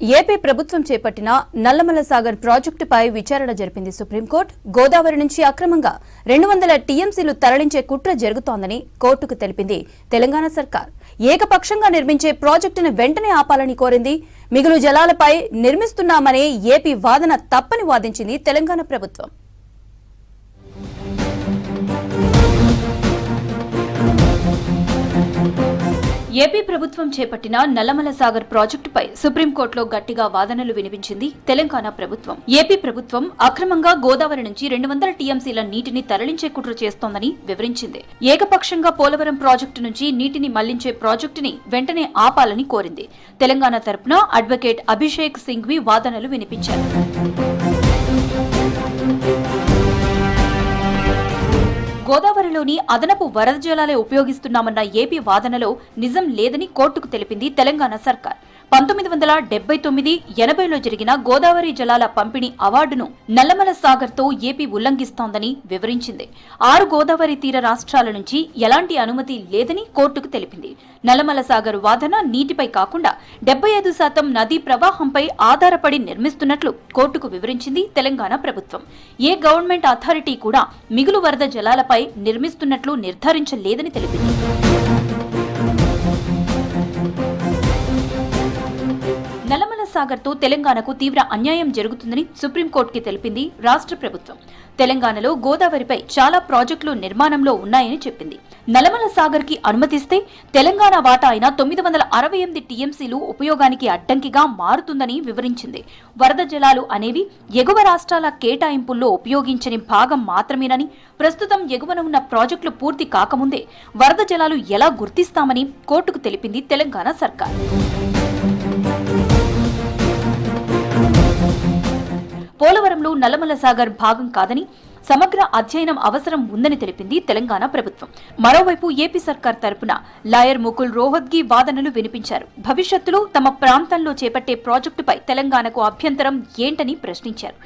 AP ప్రభుత్వం చేపట్టిన నల్లమల సాగర్ ప్రాజెక్టుపై విచారణ జరిపింది సుప్రీంకోర్టు. గోదావరి నుంచి అక్రమంగా 200 టీఎంసీలు తరలించే కుట్ర జరుగుతోందని కోర్టుకు తెలిపింది తెలంగాణ సర్కార్. ఏకపక్షంగా నిర్మించే ప్రాజెక్టును వెంటనే ఆపాలని కోరింది. మిగులు జలాలపై నిర్మిస్తున్నామనే ఏపీ వాదన తప్పని వాదించింది తెలంగాణ ప్రభుత్వం. ఏపీ ప్రభుత్వం చేపట్టిన నల్లమల సాగర్ ప్రాజెక్టుపై సుప్రీంకోర్టులో గట్టిగా వాదనలు వినిపించింది తెలంగాణ ప్రభుత్వం. ఏపీ ప్రభుత్వం అక్రమంగా గోదావరి నుంచి 200 టీఎంసీల నీటిని తరలించే కుట్ర చేస్తోందని వివరించింది. ఏకపక్షంగా పోలవరం ప్రాజెక్టు నుంచి నీటిని మళ్లించే ప్రాజెక్టుని వెంటనే ఆపాలని కోరింది. తెలంగాణ తరపున అడ్వకేట్ అభిషేక్ సింఘ్వి వాదనలు వినిపించారు. గోదావరిలోని అదనపు వరద జలాలే ఉపయోగిస్తున్నామన్న ఏపీ వాదనలో నిజం లేదని కోర్టుకు తెలిపింది తెలంగాణ సర్కార్. 1979-80లో జరిగిన గోదావరి జలాల పంపిణీ అవార్డును నల్లమల సాగర్ తో ఏపీ ఉల్లంఘిస్తోందని వివరించింది. 6 గోదావరి తీర రాష్ట్రాల నుంచి ఎలాంటి అనుమతి లేదని కోర్టుకు తెలిపింది. నల్లమల సాగర్ వాదన నీటిపై కాకుండా 75% నదీ ప్రవాహంపై ఆధారపడి నిర్మిస్తున్నట్లు కోర్టుకు వివరించింది తెలంగాణ ప్రభుత్వం. ఏ గవర్నమెంట్ అథారిటీ కూడా మిగులు వరద జలాలపై నిర్మిస్తున్నట్లు నిర్ధారించలేదని తెలిపింది. నల్లమల సాగర్ తో తెలంగాణకు తీవ్ర అన్యాయం జరుగుతుందని సుప్రీంకోర్టుకి తెలిపింది రాష్ట్ర ప్రభుత్వం. తెలంగాణలో గోదావరిపై చాలా ప్రాజెక్టులు నిర్మాణంలో ఉన్నాయని చెప్పింది. నల్లమల సాగర్ కి అనుమతిస్తే తెలంగాణ వాటా అయిన 968 టీఎంసీలు ఉపయోగానికి అడ్డంకిగా మారుతుందని వివరించింది. వరద జలాలు అనేవి ఎగువ రాష్ట్రాల కేటాయింపుల్లో ఉపయోగించని భాగం మాత్రమేనని, ప్రస్తుతం ఎగువన ఉన్న ప్రాజెక్టులు పూర్తి కాకముందే వరద జలాలు ఎలా గుర్తిస్తామని కోర్టుకు తెలిపింది తెలంగాణ సర్కార్. పోలవరంలో నల్లమల సాగర్ భాగం కాదని, సమగ్ర అధ్యయనం అవసరం ఉందని తెలిపింది తెలంగాణ ప్రభుత్వం. మరోవైపు ఏపీ సర్కార్ తరపున లాయర్ ముకుల్ రోహత్గి వాదనలు వినిపించారు. భవిష్యత్తులో తమ ప్రాంతంలో చేపట్టే ప్రాజెక్టుపై తెలంగాణకు అభ్యంతరం ఏంటని ప్రశ్నించారు.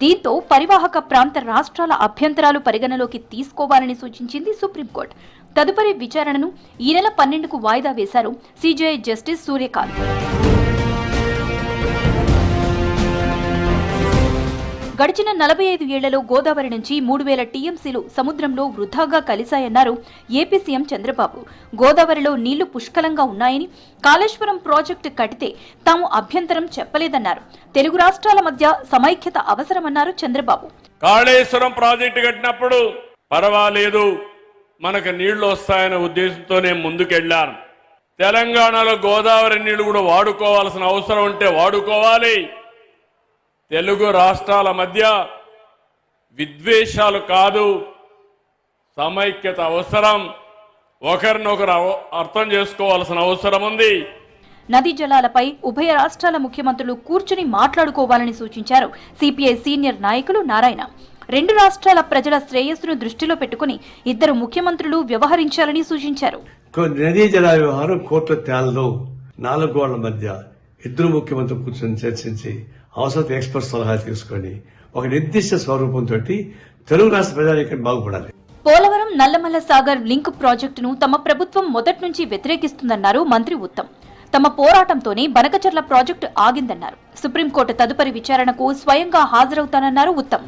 దీంతో పరివాహక ప్రాంత రాష్ట్రాల అభ్యంతరాలు పరిగణలోకి తీసుకోవాలని సూచించింది సుప్రీంకోర్టు. తదుపరి విచారణను ఈ నెల 12కు వాయిదా వేశారు సిజేఐ జస్టిస్ సూర్యకాంత్. గడిచిన 45 ఏళ్లలో గోదావరి నుంచి 3000 టీఎంసీలు సముద్రంలో వృధాగా కలిశాయన్నారు ఏపీ సీఎం చంద్రబాబు. గోదావరిలో నీళ్లు పుష్కలంగా ఉన్నాయని, కాళేశ్వరం ప్రాజెక్టు కట్టితే తాము అభ్యంతరం చెప్పలేదన్నారు. తెలుగు రాష్ట్రాల మధ్య సమైక్యత అవసరమన్నారు చంద్రబాబు. కాళేశ్వరం ప్రాజెక్టు కట్టినప్పుడు పర్వాలేదు, మనకు నీళ్లు వస్తాయనే ఉద్దేశంతోనే ముందుకెళ్లారు. తెలంగాణలో గోదావరి నీళ్లు కూడా వాడుకోవాల్సిన అవసరం ఉంటే వాడుకోవాలి. తెలుగు రాష్ట్రాల మధ్య విద్వేషాలు కాదు, సమైక్యత అవసరం. ఒకరినొకరు అర్థం చేసుకోవాల్సిన అవసరం ఉంది. నదీ జలాలపై ఉభయ రాష్ట్రాల ముఖ్యమంత్రులు కూర్చుని మాట్లాడుకోవాలని సూచించారు సిపిఐ సీనియర్ నాయకులు నారాయణ. 2 రాష్ట్రాల ప్రజల శ్రేయస్సును దృష్టిలో పెట్టుకుని ఇద్దరు ముఖ్యమంత్రులు వ్యవహరించాలని సూచించారు. నదీ జలాల వ్యవహారం కోర్టు తేలలో 4 గోళ్ల మధ్య ఇద్దరు ముఖ్యమంత్రులు కూర్చొని చర్చించి అవసరం ఎక్స్పర్ట్ సలహా తీసుకొని ఒక నిర్దిష్ట స్వరూపంతో తెలుగు రాష్ట్ర ప్రజానీకం బాగుపడాలి. పోలవరం నల్లమల సాగర్ లింక్ ప్రాజెక్టును తమ ప్రభుత్వం మొదటి నుంచి వ్యతిరేకిస్తుందన్నారు మంత్రి ఉత్తమ్. తమ పోరాటంతోనే బనకచర్ల ప్రాజెక్టు ఆగిందన్నారు. సుప్రీంకోర్టు తదుపరి విచారణకు స్వయంగా హాజరవుతానన్నారు ఉత్తమ్.